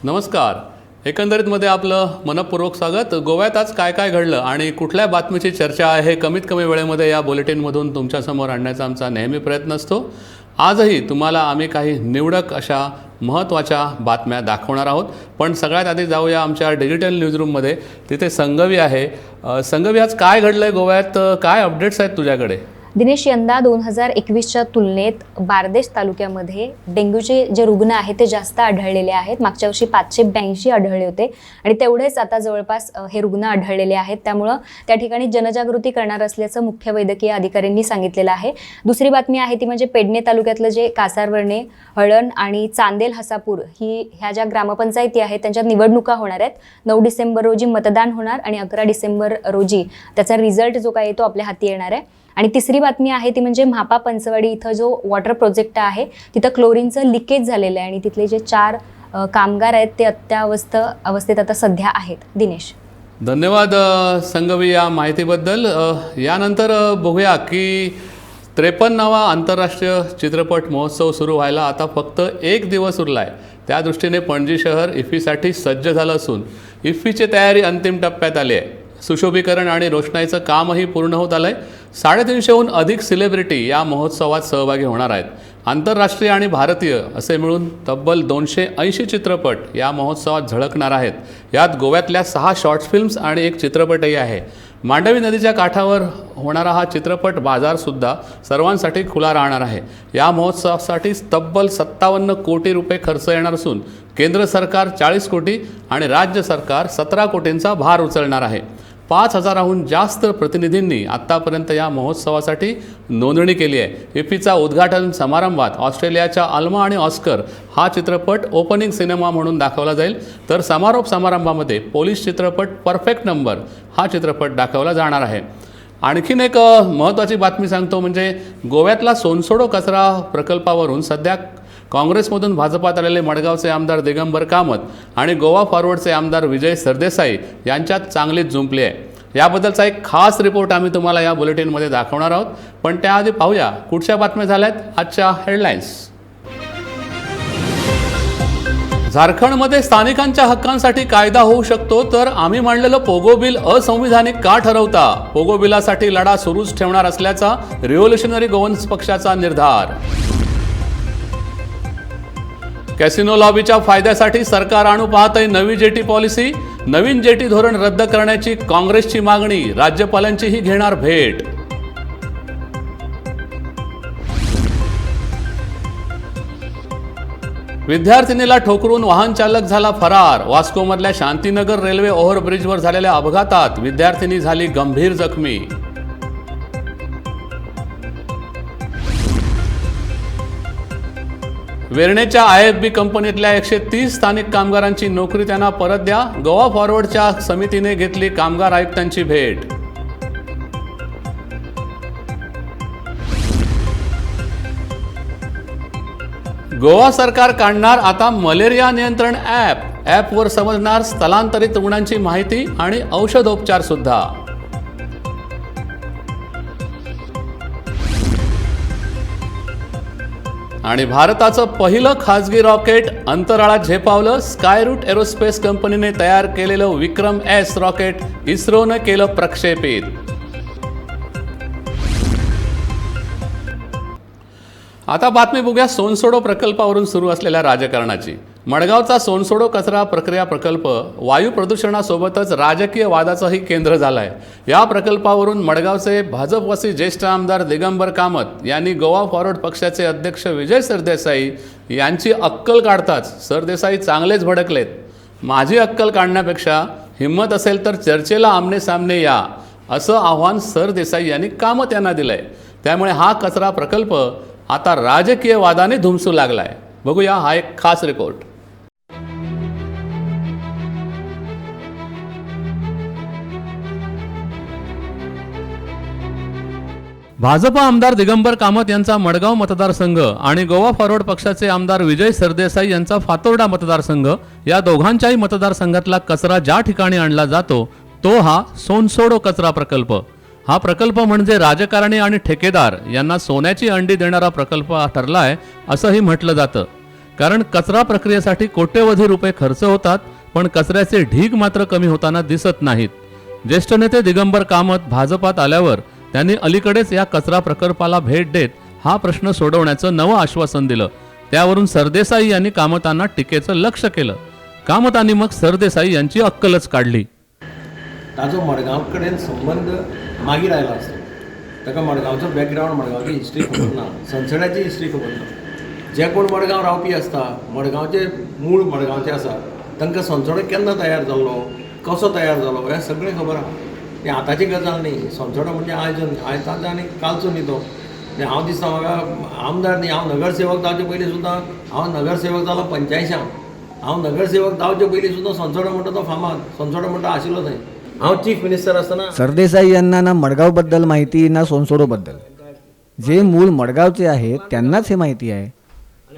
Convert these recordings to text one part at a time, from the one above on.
नमस्कार. एकंदरीतमध्ये आपलं मनपूर्वक स्वागत. गोव्यात आज काय काय घडलं आणि कुठल्या बातमीची चर्चा आहे हे कमीत कमी वेळेमध्ये या बुलेटिनमधून तुमच्यासमोर आणण्याचा आमचा नेहमी प्रयत्न असतो. आजही तुम्हाला आम्ही काही निवडक अशा महत्त्वाच्या बातम्या दाखवणार आहोत. पण सगळ्यात आधी जाऊया आमच्या डिजिटल न्यूजरूममध्ये. तिथे संगवी आहे. संगवी, आज काय घडलं आहे गोव्यात? काय अपडेट्स आहेत तुझ्याकडे? दिनेश, यंदा 2021च्या तुलनेत बारदेश तालुक्यामध्ये डेंग्यूचे जे रुग्ण आहेत ते जास्त आढळलेले आहेत. मागच्या वर्षी 582 आढळले होते आणि तेवढेच आता जवळपास हे रुग्ण आढळलेले आहेत. त्यामुळं त्या ठिकाणी जनजागृती करणार असल्याचं मुख्य वैद्यकीय अधिकाऱ्यांनी सांगितलेलं आहे. दुसरी बातमी आहे ती म्हणजे पेडणे तालुक्यातलं जे कासारवरणे, हळण आणि चांदेल हसापूर ह्या ज्या ग्रामपंचायती आहेत त्यांच्यात निवडणुका होणार आहेत. 9 डिसेंबर रोजी मतदान होणार आणि 11 डिसेंबर रोजी त्याचा रिझल्ट जो काय तो आपल्या हाती येणार आहे. आणि तिसरी बातमी आहे ती म्हणजे म्हापा पंचवाडी इथं जो वॉटर प्रोजेक्ट आहे तिथं क्लोरीनचं लिकेज झालेलं आहे आणि तिथले जे 4 कामगार आहेत ते अवस्थेत आता सध्या आहेत. दिनेश, धन्यवाद संगवी या माहितीबद्दल. यानंतर बघूया की 53वा आंतरराष्ट्रीय चित्रपट महोत्सव सुरू व्हायला आता फक्त 1 दिवस उरला आहे. त्या दृष्टीने पणजी शहर इफ्फीसाठी सज्ज झालं असून इफ्फीची तयारी अंतिम टप्प्यात आली आहे. सुशोभीकरण आणि रोषणाईचं कामही पूर्ण होत आलं आहे. 350हून अधिक सेलिब्रिटी या महोत्सवात सहभागी होणार आहेत. आंतरराष्ट्रीय आणि भारतीय असे मिळून तब्बल 280 चित्रपट या महोत्सवात झळकणार आहेत. यात गोव्यातल्या 6 शॉर्ट फिल्म्स आणि 1 चित्रपटही आहे. मांडवी नदीच्या काठावर होणारा हा चित्रपट बाजारसुद्धा सर्वांसाठी खुला राहणार आहे. या महोत्सवासाठी तब्बल 57 कोटी रुपये खर्च येणार असून केंद्र सरकार 40 कोटी आणि राज्य सरकार 17 कोटींचा भार उचलणार आहे. 5000हून जास्त प्रतिनिधींनी आत्तापर्यंत या महोत्सवासाठी नोंदणी केली आहे. इफ्फीचा उद्घाटन समारंभात ऑस्ट्रेलियाच्या अल्मा आणि ऑस्कर हा चित्रपट ओपनिंग सिनेमा म्हणून दाखवला जाईल. तर समारोप समारंभामध्ये पोलीस चित्रपट परफेक्ट नंबर हा चित्रपट दाखवला जाणार आहे. आणखीन एक महत्त्वाची बातमी सांगतो, म्हणजे गोव्यातला सोनसोडो कचरा प्रकल्पावरून सध्या काँग्रेसमधून भाजपात आलेले मडगावचे आमदार दिगंबर कामत आणि गोवा फॉरवर्डचे आमदार विजय सरदेसाई यांच्यात चांगलीच जुंपली आहे. याबद्दलचा एक खास रिपोर्ट आम्ही तुम्हाला या बुलेटिनमध्ये दाखवणार आहोत. पण त्याआधी पाहूया कुठच्या बातम्या झाल्यात आजच्या हेडलाईन्स. झारखंडमध्ये स्थानिकांच्या हक्कांसाठी कायदा होऊ शकतो, तर आम्ही मांडलेलं पोगो बिल असंविधानिक का ठरवता? पोगो बिलासाठी लढा सुरूच ठेवणार असल्याचा रिव्होल्युशनरी गोवन्स पक्षाचा निर्धार. कॅसिनो लॉबीच्या फायद्यासाठी सरकार आणू पाहतंय नवी जेटी पॉलिसी. नवीन जेटी धोरण रद्द करण्याची काँग्रेसची मागणी. राज्यपालांचीही घेणार भेट. विद्यार्थिनीला ठोकरून वाहन चालक झाला फरार. वास्कोमधल्या शांतीनगर रेल्वे ओव्हरब्रिजवर झालेल्या अपघातात विद्यार्थिनी झाली गंभीर जखमी. वेर्णेच्या IFB कंपनीतल्या 130 स्थानिक कामगारांची नोकरी त्यांना परत द्या. गोवा फॉरवर्डच्या समितीने घेतली कामगार आयुक्तांची भेट. गोवा सरकार काढणार आता मलेरिया नियंत्रण ॲपवर समजणार स्थलांतरित रुग्णांची माहिती आणि औषधोपचार सुद्धा. आणि भारताचं पहिलं खाजगी रॉकेट अंतराळात झेपावलं. स्कायरूट एरोस्पेस कंपनीने तयार केलेलं विक्रम S रॉकेट इस्रोनं केलं प्रक्षेपित. आता बातमी बघूया सोनसोडो प्रकल्पावरून सुरू असलेल्या राजकारणाची. मडगावचा सोनसोडो कचरा प्रक्रिया प्रकल्प वायू प्रदूषणासोबतच राजकीय वादाचंही केंद्र झालं आहे. या प्रकल्पावरून मडगावचे भाजपवासी ज्येष्ठ आमदार दिगंबर कामत यांनी गोवा फॉरवर्ड पक्षाचे अध्यक्ष विजय सरदेसाई यांची अक्कल काढताच सरदेसाई चांगलेच भडकलेत. माझी अक्कल काढण्यापेक्षा हिंमत असेल तर चर्चेला आमने सामने या, असं आव्हान सरदेसाई यांनी कामत यांना दिलं आहे. त्यामुळे हा कचरा प्रकल्प आता राजकीय वादाने धुमसू लागलाय. बघूया हा एक खास रिपोर्ट. भाजपा आमदार दिगंबर कामत यांचा मडगाव मतदारसंघ आणि गोवा फॉरवर्ड पक्षाचे आमदार विजय सरदेसाई यांचा फातोर्डा मतदारसंघ या दोघांच्याही मतदारसंघातला कचरा ज्या ठिकाणी आणला जातो तो हा सोनसोडो कचरा प्रकल्प. हा प्रकल्प म्हणजे राजकारणी आणि ठेकेदार यांना सोन्याची अंडी देणारा प्रकल्प ठरलाय असंही म्हटलं जातं. कारण कचरा प्रक्रियेसाठी कोट्यवधी रुपये खर्च होतात, पण कचऱ्याचे ढीग मात्र कमी होताना दिसत नाहीत. ज्येष्ठ नेते दिगंबर कामत भाजपात आल्यावर त्यांनी अलीकडेच या कचरा प्रकल्पाला भेट देत हा प्रश्न सोडवण्याचं नवं आश्वासन दिलं. त्यावरून सरदेसाई यांनी कामतांना टीकेचं लक्ष केलं. कामतांनी मग सरदेसाई यांची अक्कलच काढली. ताजो मडगांव कडेन संबंध मागीर आयला आसता. ताका मडगांवचो बॅकग्रावंड, मडगांवची हिस्ट्री खबर ना, संसडाची हिस्ट्री खबर ना. जे कोण मडगांव रावपी आसता, मडगांवचे मूळ मडगांवचे आसा, तांकां संसडो केन्ना तयार जाल्लो, कसो तयार जालो हें सगळें खबर आहा. तें आतांची गजाल न्ही. संसडो म्हणजे आयज आनी कालचो न्ही तो. हांव दिसता म्हाका आमदार न्ही, हांव नगरसेवक जावचे पयलीं सुद्दां हांव नगरसेवक जालो 85. हांव नगरसेवक जावचे पयलीं सुद्दां संसडो म्हणटा तो फामाद, संसडो म्हणटा आशिल्लो थंय. हांव चीफ मिनिस्टर आसतना सरदेसाई यांना ना मडगावबद्दल माहिती ना सोनसोडोबद्दल. जे मूळ मडगावचे आहेत त्यांनाच हे माहिती आहे.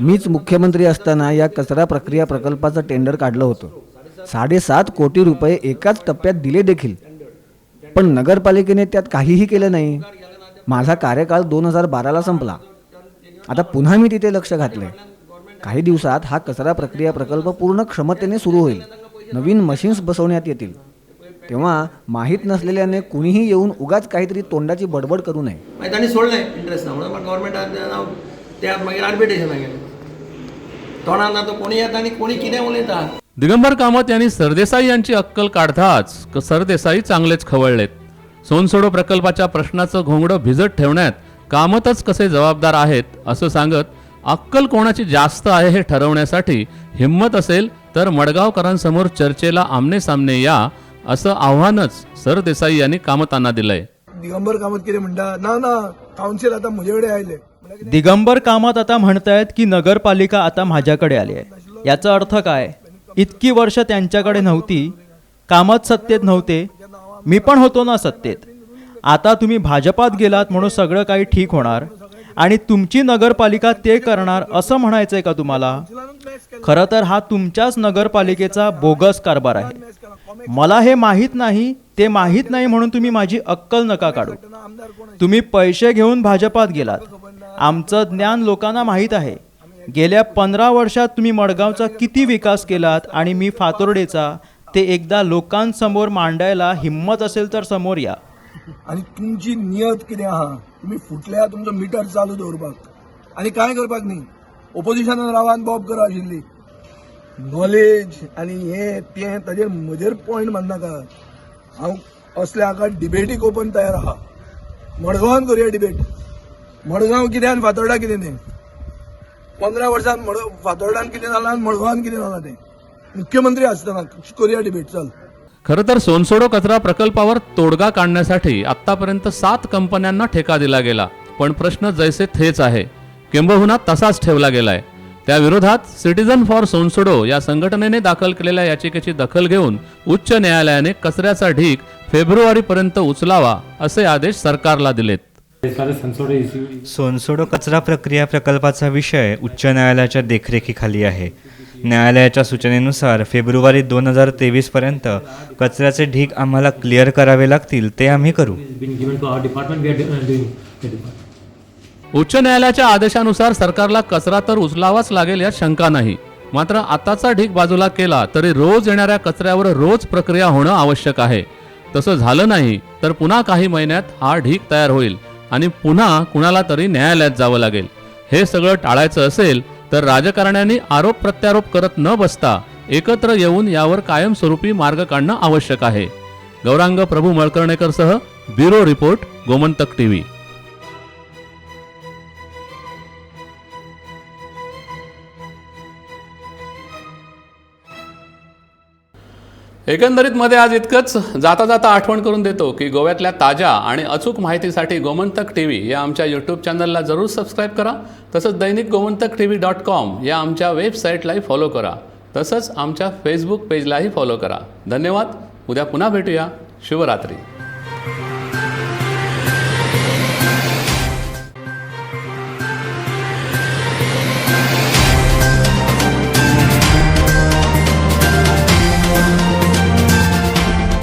मीच मुख्यमंत्री असताना या कचरा प्रक्रिया प्रकल्पाचं टेंडर काढलं होतं. 7.5 कोटी रुपये एकाच टप्प्यात दिले देखील, पण नगरपालिकेने त्यात काहीही केलं नाही. माझा कार्यकाळ 2012ला संपला. आता पुन्हा मी तिथे लक्ष घातलंय. काही दिवसात हा कचरा प्रक्रिया प्रकल्प पूर्ण क्षमतेने सुरू होईल. नवीन मशीन्स बसवण्यात येतील. तेव्हा माहीत नसलेल्याने कुणीही येऊन उगाच काहीतरी तोंडाची बडबड करू नये. मागीर तांणी सोडलें इंट्रस्ट ना म्हणून गव्हर्मेंटान त्यात मागीर आर्बिट्रेशनाक गेलें. तोंडान आतां कोणी येता आनी कोणी कितें उलयता. दिगंबर कामत यांनी सरदेसाई यांची अक्कल काढताच सरदेसाई चांगलेच खवळलेत. सोनसोडो प्रकल्पाच्या प्रश्नाचं घोंगडं भिजत ठेवण्यात कामतच कसे जबाबदार आहेत असं सांगत, अक्कल कोणाची जास्त आहे हे ठरवण्यासाठी हिम्मत असेल तर मडगावकरांसमोर चर्चेला आमने सामने या, असं आव्हानच सरदेसाई यांनी कामतांना दिलंय. दिगंबर कामत कितें म्हणटा, ना ना कावन्सील आता म्हजे कडेन आयले. दिगंबर कामत आता म्हणतायत की नगरपालिका आता माझ्याकडे आली आहे. याचा अर्थ काय? इतकी वर्ष त्यांच्याकडे नव्हती, कामत सत्तेत नव्हते, मी पण होतो ना सत्तेत. आता तुम्ही भाजपात गेलात म्हणून सगळं काही ठीक होणार आणि तुमची नगरपालिका ते करणार असं म्हणायचंय का तुम्हाला? खरं तर हा तुमच्याच नगरपालिकेचा बोगस कारभार आहे. मला हे माहीत नाही, ते माहीत नाही म्हणून तुम्ही माझी अक्कल नका काढू. तुम्ही पैसे घेऊन भाजपात गेलात. आमचं ज्ञान लोकांना माहीत आहे. गेल्या 15 वर्षात तुम्ही मडगावचा किती विकास केलात आणि मी फातोर्डेचा, ते एकदा लोकांसमोर मांडायला हिम्मत असेल तर समोर या. आणि तुमची नियत कितें आहा? तुम्ही फुटल्या तुमचो मिटर चालू दवरपाक आनी कांय करपाक न्ही. ओपोजिशनान रावान बॉब करा आशिल्ली. नॉलेज आनी हे तें ताजेर म्हजेर पॉयंट मारनाका. हांव असल्या हाका डिबेटीक ओपन तयार आहा. मडगांवान करुया डिबेट. मडगांव कितें आनी फातोर्डा कितें तें. 15 वर्सांत फातोर्डान कितें जालां आनी मडगांवान कितें जालां तें. मुख्यमंत्री आसतना करुया डिबेट. चल. खरं तर सोनसोडो कचरा प्रकल्पावर तोडगा काढण्यासाठी आतापर्यंत 7 कंपन्यांना ठेका दिला गेला, पण प्रश्न जैसे थेच आहे, किंबहुना तसाच ठेवला गेलाय. त्या विरोधात सिटीजन फॉर सोनसोडो या संघटनेने दाखल केलेल्या याचिकेची दखल घेऊन उच्च न्यायालयाने कचऱ्याचा ढीग फेब्रुवारीपर्यंत उचलावा असे आदेश सरकारला दिलेत. सोनसोडो कचरा प्रक्रिया प्रकल्पाचा विषय उच्च न्यायालयाच्या देखरेखीखाली आहे. न्यायालयाच्या सूचनेनुसार फेब्रुवारी 2023 पर्यंत कचऱ्याचे ढीग आम्हाला क्लिअर करावे लागतील, ते आम्ही करू. उच्च न्यायालयाच्या आदेशानुसार सरकारला कचरा तर उचलावाच लागेल यात शंका नाही. मात्र आताचा ढीग बाजूला केला तरी रोज येणाऱ्या कचऱ्यावर रोज प्रक्रिया होणं आवश्यक आहे. तसं झालं नाही तर पुन्हा काही महिन्यात हा ढीग तयार होईल आणि पुन्हा कुणाला तरी न्यायालयात जावं लागेल. हे सगळं टाळायचं असेल तर राजकारण्यांनी आरोप प्रत्यारोप करत न बसता एकत्र येऊन यावर कायमस्वरूपी मार्ग काढणं आवश्यक आहे. गौरांग प्रभू मळकर्णेकरसह ब्युरो रिपोर्ट, गोमंतक टीव्ही. एकंदरीत मध्ये आज इतकंच. जाता जाता आठवण करून देतो की गोव्यातल्या ताज्या आणि अचूक माहितीसाठी गोमंतक टीव्ही या आमच्या यूट्यूब चॅनलला जरूर सबस्क्राईब करा. तसंच दैनिक gomantakTV.com या आमच्या वेबसाईटलाही फॉलो करा. तसंच आमच्या फेसबुक पेजलाही फॉलो करा. धन्यवाद. उद्या पुन्हा भेटूया. शुभरात्री.